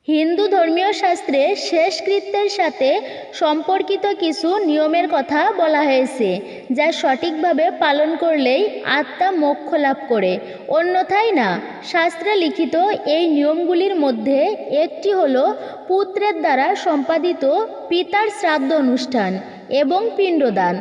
হিন্দু ধর্মীয় শাস্ত্রে শেষকৃত্যের সাথে সম্পর্কিত কিছু নিয়মের কথা বলা হয়েছে, যা সঠিকভাবে পালন করলেই আত্মা মোক্ষ লাভ করে, অন্যথায় না। শাস্ত্রে লিখিত এই নিয়মগুলির মধ্যে একটি হল পুত্রের দ্বারা সম্পাদিত পিতার শ্রাদ্ধ অনুষ্ঠান এবং পিণ্ডদান।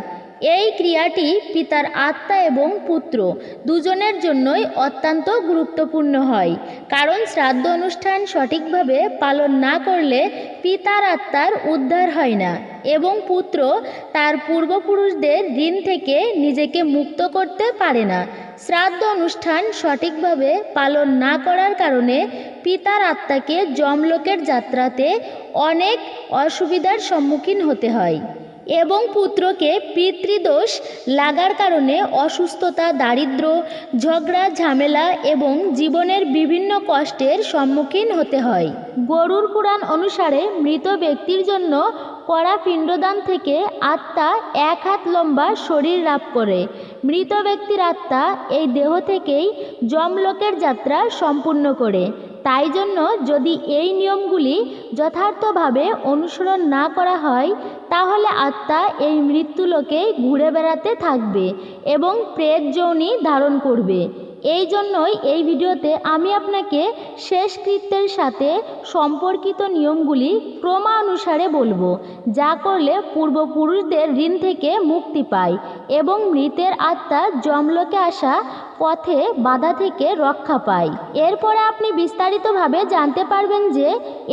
এই ক্রিয়াটি পিতার আত্মা এবং পুত্র দুজনের জন্যই অত্যন্ত গুরুত্বপূর্ণ হয়, কারণ শ্রাদ্ধ অনুষ্ঠান সঠিকভাবে পালন না করলে পিতার আত্মার উদ্ধার হয় না এবং পুত্র তার পূর্বপুরুষদের ঋণ থেকে নিজেকে মুক্ত করতে পারে না। শ্রাদ্ধ অনুষ্ঠান সঠিকভাবে পালন না করার কারণে পিতার আত্মাকে যমলোকের যাত্রাতে অনেক অসুবিধার সম্মুখীন হতে হয় এবং পুত্রকে পিতৃদোষ লাগার কারণে অসুস্থতা, দারিদ্র্য, ঝগড়া, ঝামেলা এবং জীবনের বিভিন্ন কষ্টের সম্মুখীন হতে হয়। গরুড় পুরাণ অনুসারে মৃত ব্যক্তির জন্য করা পিণ্ডদান থেকে আত্মা 1 হাত লম্বা শরীর লাভ করে। মৃত ব্যক্তির আত্মা এই দেহ থেকেই যমলোকের যাত্রা সম্পূর্ণ করে। তাই জন্য যদি এই নিয়মগুলি যথার্থভাবে অনুসরণ না করা হয়, তাহলে আত্মা এই মৃত্যুলোকে ঘুরে বেড়াতে থাকবে এবং প্রেত যোনি ধারণ করবে। এই জন্যই এই ভিডিওতে আমি আপনাকে শেষকৃত্যের সাথে সম্পর্কিত নিয়মগুলি ক্রমানুসারে বলবো, যা করলে পূর্বপুরুষদের ঋণ থেকে মুক্তি পায় এবং মৃতের আত্মা যমলোকে আসা পথে বাধা থেকে রক্ষা পায়। এরপরে আপনি বিস্তারিতভাবে জানতে পারবেন যে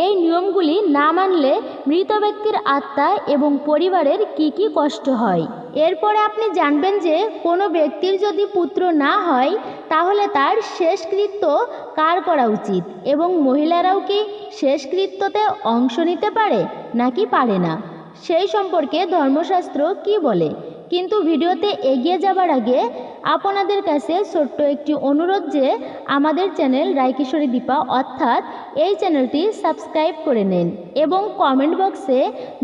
এই নিয়মগুলি না মানলে মৃত ব্যক্তির আত্মা এবং পরিবারের কি কি কষ্ট হয়। এরপরে আপনি জানবেন যে কোনো ব্যক্তির যদি পুত্র না হয়, তাহলে তার শেষকৃত্য কার করা উচিত এবং মহিলারাও কি শেষকৃত্যতে অংশ নিতে পারে নাকি পারে না, সেই সম্পর্কে ধর্মশাস্ত্র কি বলে। কিন্তু ভিডিওতে এগিয়ে যাবার আগে আপনাদের কাছে ছোট্ট একটি অনুরোধ যে আমাদের চ্যানেল রায়কিশোরী দীপা অর্থাৎ এই চ্যানেলটি সাবস্ক্রাইব করে নিন এবং কমেন্ট বক্সে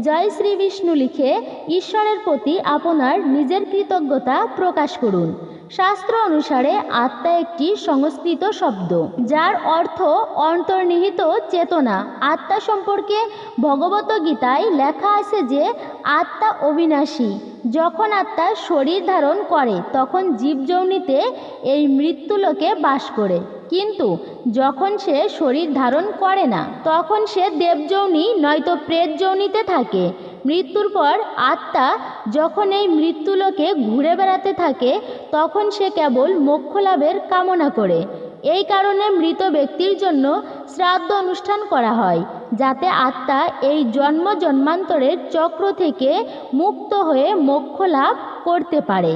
জয় শ্রী বিষ্ণু লিখে ঈশ্বরের প্রতি আপনার নিজের কৃতজ্ঞতা প্রকাশ করুন। শাস্ত্র অনুসারে আত্মা একটি সংস্কৃত শব্দ, যার অর্থ অন্তর্নিহিত চেতনা। আত্মা সম্পর্কে ভগবত গীতায় লেখা আছে যে আত্মা অবিনাশী। যখন আত্মা শরীর ধারণ করে তখন জীবযোনিতে এই মৃত্যুলোকে বাস করে, কিন্তু যখন সে শরীর ধারণ করে না তখন সে দেবযোনি নয়তো প্রেত যোনিতে থাকে। মৃত্যুর পর আত্মা যখন এই মৃত্যুলোকে ঘুরে বেড়াতে থাকে তখন সে কেবল মোক্ষ লাভের কামনা করে। এই কারণে মৃত ব্যক্তির জন্য শ্রাদ্ধ অনুষ্ঠান করা হয়, যাতে আত্মা এই জন্ম জন্মান্তরের চক্র থেকে মুক্ত হয়ে মোক্ষ লাভ করতে পারে।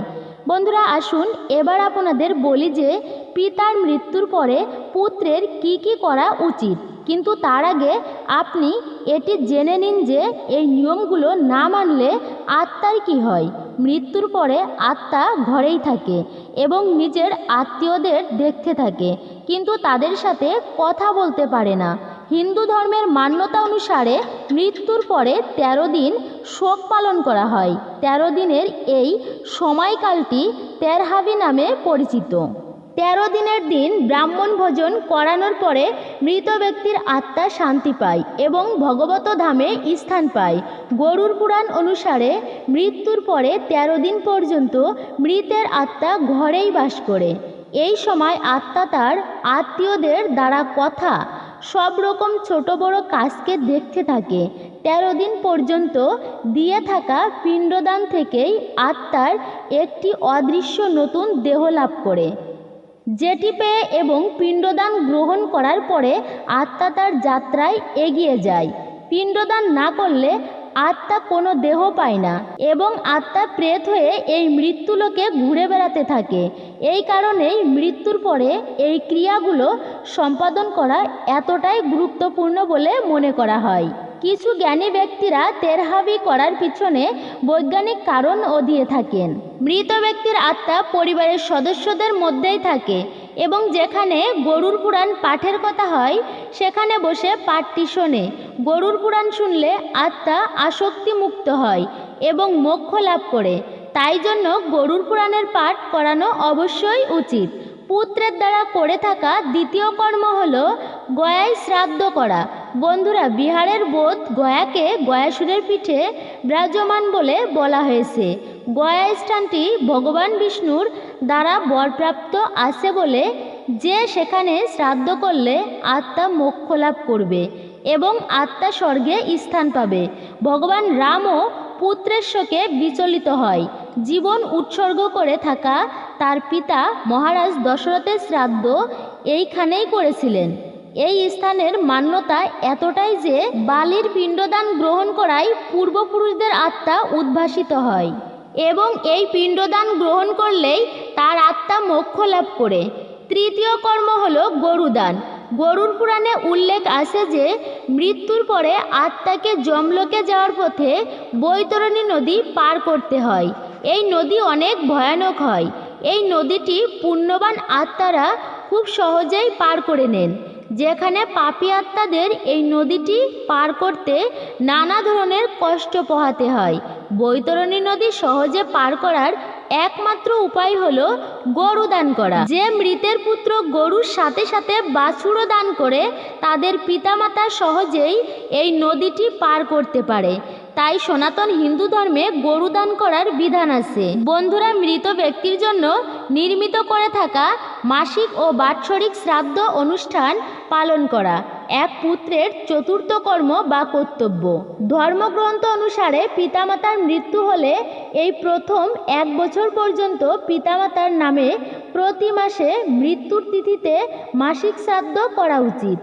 বন্ধুরা, আসুন এবার আপনাদের বলি যে পিতার মৃত্যুর পরে পুত্রের কি কি করা উচিত। কিন্তু তার আগে আপনি এটি জেনে নিন যে এই নিয়মগুলো না মানলে আত্মার কি হয়। মৃত্যুর পরে আত্মা ঘরেই থাকে এবং নিজের আত্মীয়দের দেখতে থাকে, কিন্তু তাদের সাথে কথা বলতে পারে না। হিন্দু ধর্মের মান্যতা অনুসারে মৃত্যুর পরে 13 দিন শোক পালন করা হয়। 13 দিনের এই সময়কালটি তেরহাবি নামে পরিচিত। 13 দিনের দিন ব্রাহ্মণ ভোজন করানোর পরে মৃত ব্যক্তির আত্মা শান্তি পায় এবং ভগবত ধামে স্থান পায়। গরুড় পুরাণ অনুসারে মৃত্যুর পরে 13 দিন পর্যন্ত মৃতের আত্মা ঘরেই বাস করে। এই সময় আত্মা তার আত্মীয়দের দ্বারা কথা, সব রকম ছোট বড় কাজকে দেখতে থাকে। 13 দিন পর্যন্ত দিয়ে থাকা পিণ্ডদান থেকেই আত্মার একটি অদৃশ্য নতুন দেহ লাভ করে, যেটি পেয়ে এবং পিণ্ডদান গ্রহণ করার পরে আত্মা তার যাত্রায় এগিয়ে যায়। পিণ্ডদান না করলে আত্মা কোনো দেহ পায় না এবং আত্মা প্রেত হয়ে এই মৃত্যুলোকে ঘুরে বেড়াতে থাকে। এই কারণেই মৃত্যুর পরে এই ক্রিয়াগুলো সম্পাদন করা এতটাই গুরুত্বপূর্ণ বলে মনে করা হয়। কিছু জ্ঞানী ব্যক্তিরা তেরহাবি করার পিছনে বৈজ্ঞানিক কারণও দিয়ে থাকেন। মৃত ব্যক্তির আত্মা পরিবারের সদস্যদের মধ্যেই থাকে এবং যেখানে গরুড় পুরাণ পাঠের কথা হয় সেখানে বসে পাঠটি শোনে। গরুড় পুরাণ শুনলে আত্মা আসক্তি মুক্ত হয় এবং মোক্ষ লাভ করে। তাই জন্য গরুড় পুরাণের পাঠ করানো অবশ্যই উচিত। পুত্রের দ্বারা করে থাকা দ্বিতীয় কর্ম হল গয়ায় শ্রাদ্ধ করা। বন্ধুরা, বিহারের বোধ গয়াকে গয়াসুরের পিঠে বিরাজমান বলে বলা হয়েছে। গয়া স্থানটি ভগবান বিষ্ণুর দ্বারা বরপ্রাপ্ত আছে বলে যে সেখানে শ্রাদ্ধ করলে আত্মা মোক্ষ লাভ করবে এবং আত্মা স্বর্গে স্থান পাবে। ভগবান রামও পুত্রের শোকে বিচলিত হয়। জীবন উৎসর্গ করে থাকা তার পিতা মহারাজ দশরথের শ্রাদ্ধ এইখানেই করেছিলেন। এই স্থানের মান্যতা এতটাই যে বালির পিণ্ডদান গ্রহণ করায় পূর্বপুরুষদের আত্মা উদ্ভাসিত হয় এবং এই পিণ্ডদান গ্রহণ করলেই তার আত্মা মোক্ষ লাভ করে। তৃতীয় কর্ম হলো গরুদান। গরুর পুরাণে উল্লেখ আছে যে মৃত্যুর পরে আত্মাকে যমলোকে যাওয়ার পথে বৈতরণী নদী পার করতে হয়। এই নদী অনেক ভয়ানক হয়। এই নদীটি পুণ্যবান আত্মারা খুব সহজেই পার করে নেন, যেখানে পাপী আত্মাদের এই নদীটি পার করতে নানা ধরনের কষ্ট পোহাতে হয়। বৈতরণী নদী সহজে পার করার একমাত্র উপায় হলো গরু দান করা। যে মৃতের পুত্র গরুর সাথে সাথে বাছুরও দান করে তাদের পিতামাতা সহজেই এই নদীটি পার করতে পারে। তাই সনাতন হিন্দু ধর্মে গরু দান করার বিধান আছে। বন্ধুরা, মৃত ব্যক্তির জন্য নির্মিত করে থাকা মাসিক ও বাৎসরিক শ্রাদ্ধ অনুষ্ঠান পালন করা এক পুত্রের চতুর্থ কর্ম বা কর্তব্য। ধর্মগ্রন্থ অনুসারে পিতামাতার মৃত্যু হলে এই প্রথম 1 বছর পর্যন্ত পিতামাতার নামে প্রতি মাসে মৃত্যুর তিথিতে মাসিক শ্রাদ্ধ করা উচিত।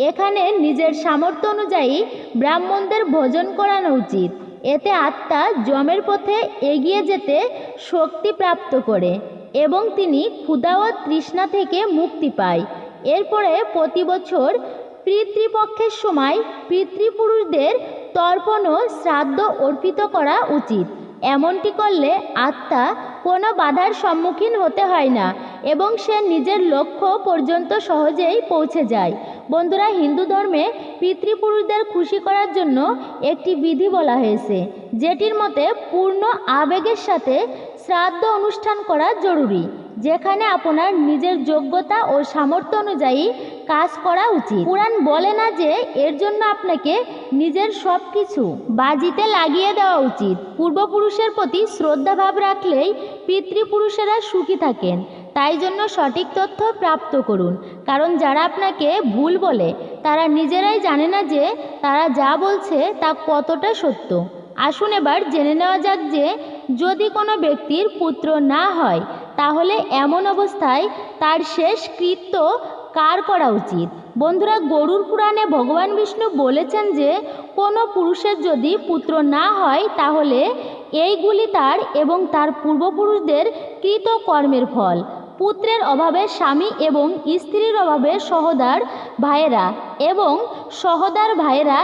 এখানে নিজের সামর্থ্য অনুযায়ী ব্রাহ্মণদের ভোজন করানো উচিত। এতে আত্মা যমের পথে এগিয়ে যেতে শক্তি প্রাপ্ত করে এবং তিনি ক্ষুধা ও তৃষ্ণা থেকে মুক্তি পায়। এরপরে প্রতি বছর পিতৃপক্ষের সময় পিতৃপুরুষদের তর্পণ ও শ্রাদ্ধ অর্পিত করা উচিত। এমনটি করলে আত্মা কোনো বাধার সম্মুখীন হতে হয় না এবং সে নিজের লক্ষ্য পর্যন্ত সহজেই পৌঁছে যায়। বন্ধুরা, হিন্দু ধর্মে পিতৃপুরুষদের খুশি করার জন্য একটি বিধি বলা হয়েছে, যেটির মতে পূর্ণ আবেগের সাথে শ্রাদ্ধ অনুষ্ঠান করা জরুরি, যেখানে আপনার নিজের যোগ্যতা ও সামর্থ্য অনুযায়ী কাজ করা উচিত। পুরাণ বলে না যে এর জন্য আপনাকে নিজের সব কিছু বাজিতে লাগিয়ে দেওয়া উচিত। পূর্বপুরুষের প্রতি শ্রদ্ধাভাব রাখলেই পিতৃপুরুষেরা সুখী থাকেন। তাই জন্য সঠিক তথ্য প্রাপ্ত করুন, কারণ যারা আপনাকে ভুল বলে তারা নিজেরাই জানে না যে তারা যা বলছে তা কতটা সত্য। আসুন এবার জেনে নেওয়া যাক যে যদি কোনো ব্যক্তির পুত্র না হয় তাহলে এমন অবস্থায় তার শেষ কৃত্য কার করা উচিত। বন্ধুরা, গরুর পুরাণে ভগবান বিষ্ণু বলেছেন যে কোনো পুরুষের যদি পুত্র না হয় তাহলে এইগুলি তার এবং তার পূর্বপুরুষদের কৃত কর্মের ফল। পুত্রের অভাবে স্বামী এবং স্ত্রীর অভাবে সহোদর ভাইয়েরা এবং সহোদর ভাইয়েরা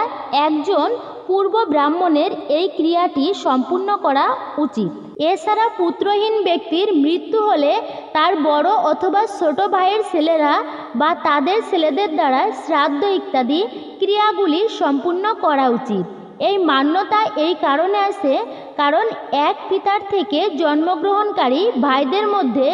একজন পূর্ব ব্রাহ্মণের এই ক্রিয়াটি সম্পূর্ণ করা উচিত। এছাড়া পুত্রহীন ব্যক্তির মৃত্যু হলে তার বড় অথবা ছোট ভাইয়ের ছেলেরা বা তাদের ছেলেদের দ্বারা শ্রাদ্ধ ইত্যাদি ক্রিয়াগুলি সম্পূর্ণ করা উচিত। এই মান্যতা এই কারণে আছে কারণ এক পিতার থেকে জন্মগ্রহণকারী ভাইদের মধ্যে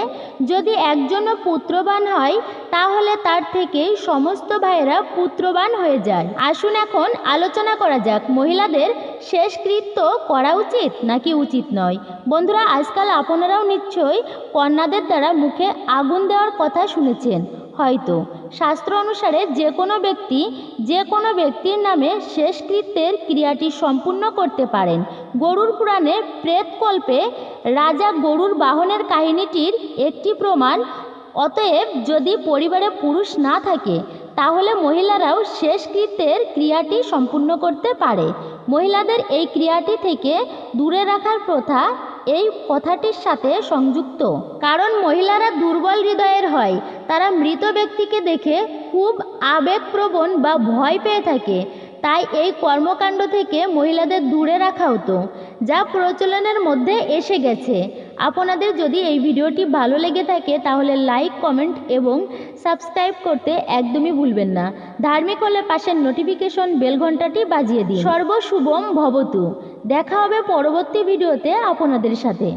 যদি একজনও পুত্রবান হয় তাহলে তার থেকেই সমস্ত ভাইয়েরা পুত্রবান হয়ে যায়। আসুন এখন আলোচনা করা যাক মহিলাদের শেষকৃত্য করা উচিত নাকি উচিত নয়। বন্ধুরা, আজকাল আপনারাও নিশ্চয়ই কন্যাদের দ্বারা মুখে আগুন দেওয়ার কথা শুনেছেন। হয়তো শাস্ত্র অনুসারে যে কোনো ব্যক্তির নামে শেষকৃত্যের ক্রিয়াটি সম্পূর্ণ করতে পারেন। গরুর পুরাণে প্রেতকল্পে রাজা গরুর বাহনের কাহিনীটির একটি প্রমাণ। অতএব যদি পরিবারে পুরুষ না থাকে তাহলে মহিলারাও শেষকৃত্যের ক্রিয়াটি সম্পূর্ণ করতে পারে। মহিলাদের এই ক্রিয়াটি থেকে দূরে রাখার প্রথা এই কথাটির সাথে সংযুক্ত, কারণ মহিলারা দুর্বল হৃদয়ের হয়। তারা মৃত ব্যক্তিকে দেখে খুব আবেগপ্রবণ বা ভয় পেয়ে থাকে। তাই এই কর্মকাণ্ড থেকে মহিলাদের দূরে রাখা হতো, যা প্রচলনের মধ্যে এসে গেছে। আপনাদের যদি এই ভিডিওটি ভালো লেগে থাকে তাহলে লাইক, কমেন্ট এবং সাবস্ক্রাইব করতে একদমই ভুলবেন না। ধার্মিক হলে পাশের নোটিফিকেশন বেল ঘন্টাটি বাজিয়ে দিন। সর্বশুভম ভবতু। দেখা হবে পরবর্তী ভিডিওতে আপনাদের সাথে।